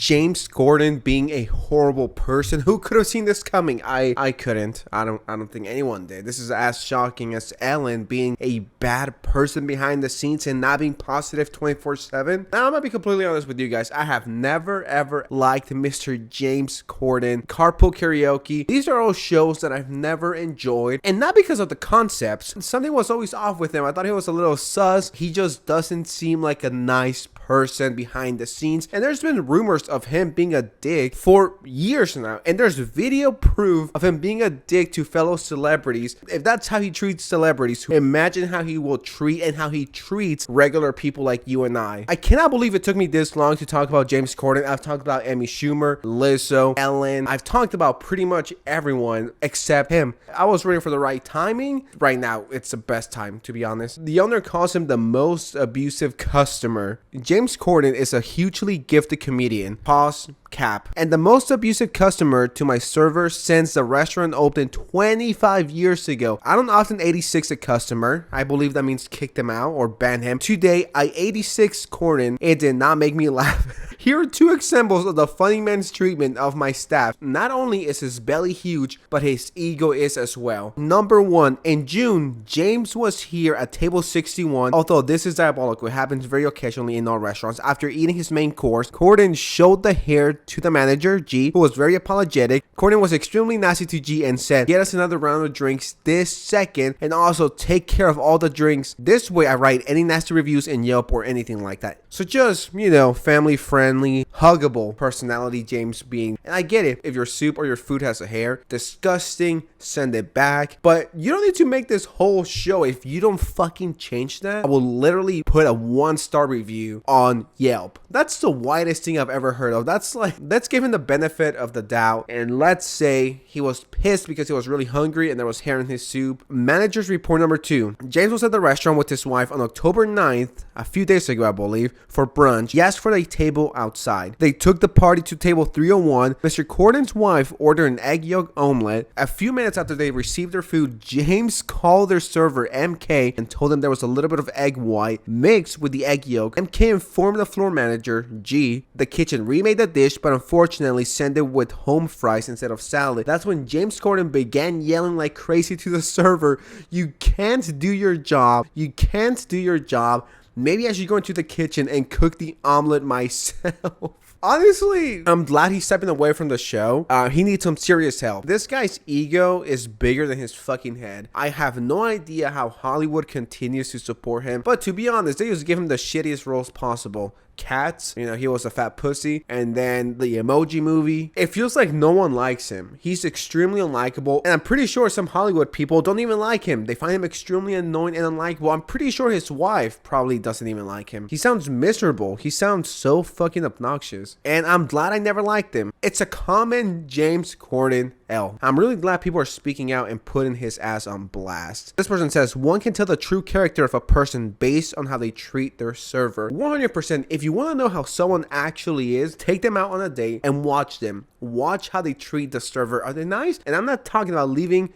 James Corden being a horrible person. Who could have seen this coming? I couldn't. I don't think anyone did. This is as shocking as Ellen being a bad person behind the scenes and not being positive 24/7. Now, I'm gonna be completely honest with you guys. I have never ever liked Mr. James Corden. Carpool Karaoke. These are all shows that I've never enjoyed, and not because of the concepts. Something was always off with him. I thought he was a little sus. He just doesn't seem like a nice person behind the scenes, and there's been rumors of him being a dick for years now, and there's video proof of him being a dick to fellow celebrities. If that's how he treats celebrities, imagine how he will treat and how he treats regular people like you and I cannot believe it took me this long to talk about James Corden. I've talked about Amy Schumer, Lizzo, Ellen. I've talked about pretty much everyone except him. I was waiting for the right timing. Right now it's the best time, to be honest. The owner calls him the most abusive customer. James Corden is a hugely gifted comedian. Pause. Cap. And the most abusive customer to my server since the restaurant opened 25 years ago. I don't often 86 a customer. I believe that means kick them out or ban him. Today, I 86 Corden. It did not make me laugh. Here are two examples of the funny man's treatment of my staff. Not only is his belly huge, but his ego is as well. Number one, in June, James was here at table 61. Although this is diabolical, it happens very occasionally in all restaurants. After eating his main course, Corden showed the hair to the manager, G, who was very apologetic. Corden was extremely nasty to G and said, "Get us another round of drinks this second, and also take care of all the drinks. This way I write any nasty reviews in Yelp or anything like that." So just, family friendly, huggable personality James being. And I get it, if your soup or your food has a hair, disgusting, send it back. But you don't need to make this whole show. If you don't fucking change that, I will literally put a 1-star review on Yelp. That's the whitest thing I've ever heard of. That's like, let's give him the benefit of the doubt, and let's say he was pissed because he was really hungry and there was hair in his soup. Manager's report number 2. James was at the restaurant with his wife on October 9th, a few days ago I believe, for brunch. He asked for a table outside. They took the party to table 301. Mr. Corden's wife ordered an egg yolk omelet. A few minutes after they received their food, James called their server MK and told them there was a little bit of egg white mixed with the egg yolk. MK informed the floor manager, G, the kitchen remade the dish, but unfortunately sent it with home fries instead of salad. That's when James Corden began yelling like crazy to the server, "You can't do your job. You can't do your job. Maybe I should go into the kitchen and cook the omelet myself." Honestly, I'm glad he's stepping away from the show. He needs some serious help. This guy's ego is bigger than his fucking head. I have no idea how Hollywood continues to support him, but to be honest, they just give him the shittiest roles possible. Cats, he was a fat pussy, and then the Emoji Movie. It feels like no one likes him. He's extremely unlikable, and I'm pretty sure some Hollywood people don't even like him. They find him extremely annoying and unlikable. I'm pretty sure his wife probably doesn't even like him. He sounds miserable. He sounds so fucking obnoxious, and I'm glad I never liked him. It's a common James Corden L. I'm really glad people are speaking out and putting his ass on blast. This person says, "One can tell the true character of a person based on how they treat their server." 100%. If you want to know how someone actually is, take them out on a date and watch them. Watch how they treat the server. Are they nice? And I'm not talking about leaving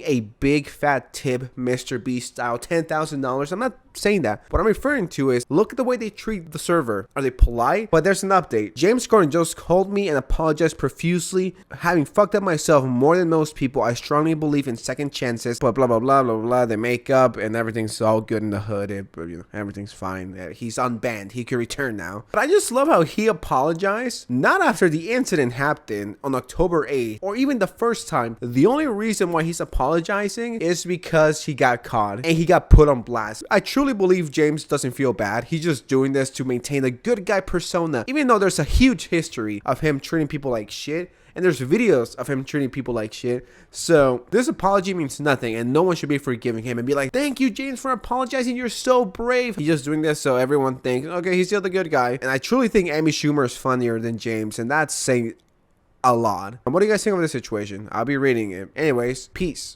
a big fat tip, Mr. Beast style, $10,000. I'm not saying that. What I'm referring to is, look at the way they treat the server. Are they polite? But there's an update. James Corden just called me and apologized profusely. Having fucked up myself more than most people, I strongly believe in second chances. But blah, blah, blah, blah, blah. They make up and everything's all good in the hood. Everything's fine. He's unbanned. He can return now. But I just love how he apologized. Not after the incident happened on October 8th, or even the first time. The only reason why he's apologizing is because he got caught and he got put on blast. I truly believe James doesn't feel bad. He's just doing this to maintain a good guy persona, even though there's a huge history of him treating people like shit. And there's videos of him treating people like shit. So this apology means nothing, and no one should be forgiving him and be like, "Thank you, James, for apologizing. You're so brave." He's just doing this so everyone thinks, okay, he's still the good guy. And I truly think Amy Schumer is funnier than James, and that's saying a lot. What do you guys think of this situation? I'll be reading it. Anyways, peace.